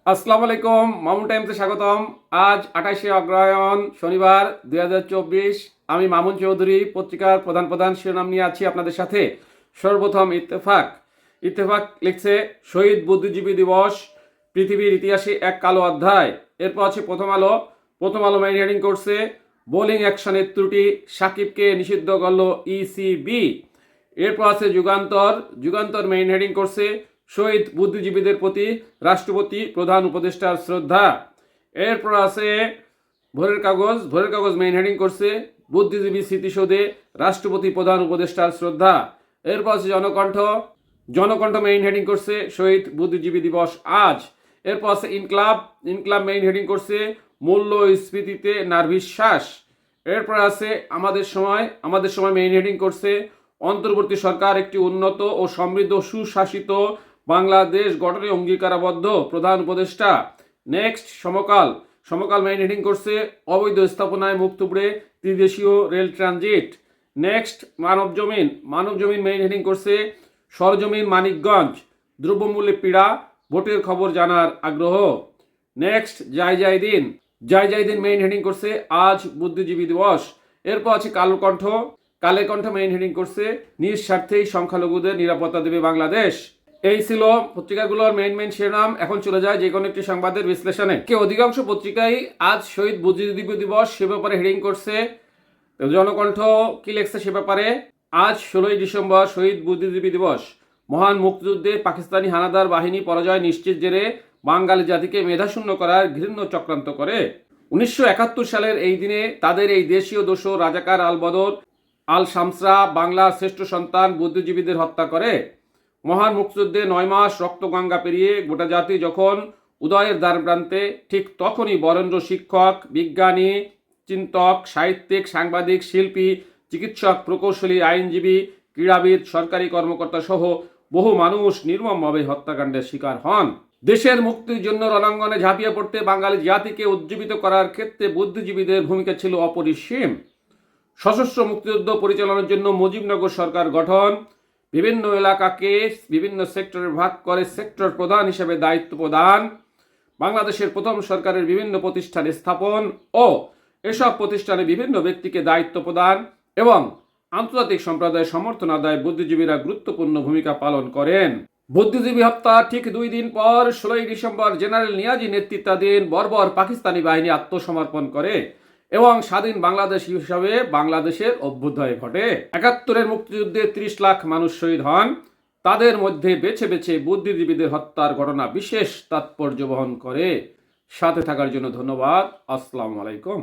আসসালামু আলাইকুম, মামুন টাইমসে স্বাগতম। আজ 28শে অগ্রহায়ণ শনিবার 2024। আমি মামুন চৌধুরী পত্রিকার প্রধান প্রধান শিরোনাম নিয়ে আছি আপনাদের সাথে। সর্বপ্রথম ইত্তেফাক। ইত্তেফাক লিখছে শহীদ বুদ্ধিজীবী দিবস পৃথিবীর ইতিহাসে এক কালো অধ্যায়। এরপর আছে প্রথম আলো। প্রথম আলো মেইন হেডিং করছে বোলিং অ্যাকশনের ত্রুটি, সাকিবকে নিষিদ্ধ করল ইসিবি। এরপর আছে যুগান্তর। যুগান্তর মেইন হেডিং করছে শহীদ বুদ্ধিজীবীদের প্রতি রাষ্ট্রপতি প্রধান উপদেষ্টার শ্রদ্ধা। এরপর আছে ভোরের কাগজ। ভোরের কাগজ মেইন হেডিং করছে বুদ্ধিজীবী স্মৃতিসৌধে রাষ্ট্রপতি প্রধান উপদেষ্টার শ্রদ্ধা। এরপর আছে জনকণ্ঠ। জনকণ্ঠ মেইন হেডিং করছে শহীদ বুদ্ধিজীবী দিবস আজ। এরপর আছে ইনকলাব। ইনকলাব মেইন হেডিং করছে মূল্যস্ফীতিতে নার্ভিশ্বাস। এরপর আছে আমাদের সময়। আমাদের সময় মেইন হেডিং করছে অন্তর্বর্তী সরকার একটি উন্নত ও সমৃদ্ধ সুশাসিত বাংলাদেশ গঠনে অঙ্গীকারাবদ্ধ প্রধান উপদেষ্টা। নেক্সট সমকাল। সমকাল মেইন হেডিং করছে অবৈধ স্থাপনায় মুখ থুবড়ে ত্রিদেশীয় রেল ট্রানজিট। নেক্সট মানব জমিন। মানব জমিন মেইন হেডিং করছে সরজমিন মানিকগঞ্জ, দ্রব্যমূল্যে পীড়া, ভোটের খবর জানার আগ্রহ। নেক্সট জয় জয় দিন। জয় জয় দিন মেইন হেডিং করছে আজ বুদ্ধিজীবী দিবস। এরপর আছে কালো কণ্ঠ। কালের কণ্ঠ মেইন হেডিং করছে নিজ স্বার্থেই সংখ্যালঘুদের নিরাপত্তা দেবে বাংলাদেশ। এই ছিল পত্রিকাগুলোর মেইন শিরোনাম। এখন চলে যায় যে কোনো একটি সংবাদের বিশ্লেষণে। অধিকাংশ পত্রিকায় আজ শহীদ বুদ্ধিজীবী দিবস সে ব্যাপারে হেডিং করছে। জনকণ্ঠ কি লেখছে সে ব্যাপারে? আজ 16ই ডিসেম্বর শহীদ বুদ্ধিজীবী দিবস। মহান মুক্তিযুদ্ধে পাকিস্তানি হানাদার বাহিনী পরাজয় নিশ্চিত জেরে বাঙালি জাতিকে মেধাশূন্য করার ঘৃণ্য চক্রান্ত করে। 1971 সালের এই দিনে তাদের এই দেশীয় দোসর রাজাকার আল বদর আল শামসরা বাংলার শ্রেষ্ঠ সন্তান বুদ্ধিজীবীদের হত্যা করে। মহান মুক্তিযুদ্ধে 9 মাস রক্তগঙ্গা পেরিয়ে গোটা জাতি যখন উদয়ের দ্বারপ্রান্তে, ঠিক তখনই বরেণ্য শিক্ষক, বিজ্ঞানী, চিন্তক, সাহিত্যিক, সাংবাদিক, শিল্পী, চিকিৎসক, প্রকৌশলী, আইনজীবী, ক্রীড়াবিদ, সরকারি কর্মকর্তা সহ বহু মানুষ নির্মমভাবে হত্যাকাণ্ডের শিকার হন। দেশের মুক্তির জন্য রণাঙ্গনে ঝাঁপিয়ে পড়তে বাঙালি জাতিকে উজ্জীবিত করার ক্ষেত্রে বুদ্ধিজীবীদের ভূমিকা ছিল অপরিসীম। সশস্ত্র মুক্তিযুদ্ধ পরিচালনার জন্য মুজিবনগর সরকার গঠন, বিভিন্ন এলাকাকে বিভিন্ন সেক্টরে ভাগ করে সেক্টর প্রধান হিসেবে দায়িত্ব প্রদান, বাংলাদেশের প্রথম সরকারের বিভিন্ন প্রতিষ্ঠান স্থাপন ও এসব প্রতিষ্ঠানে বিভিন্ন ব্যক্তিকে দায়িত্ব প্রদান এবং আন্তর্জাতিক সম্প্রদায়ের সমর্থন আদায় বুদ্ধিজীবীরা গুরুত্বপূর্ণ ভূমিকা পালন করেন। বুদ্ধিজীবী হত্যা ঠিক 2 দিন পর 16ই ডিসেম্বর জেনারেল নিয়াজি নেতৃত্বাধীন বর্বর পাকিস্তানি বাহিনী আত্মসমর্পণ করে এবং স্বাধীন বাংলাদেশ হিসাবে বাংলাদেশের অভ্যুদয় ঘটে। 71-এর মুক্তিযুদ্ধে 30 লাখ মানুষ শহীদ হন। তাদের মধ্যে বেছে বেছে বুদ্ধিজীবীদের হত্যার ঘটনা বিশেষ তাৎপর্য বহন করে। সাথে থাকার জন্য ধন্যবাদ। আসসালামু আলাইকুম।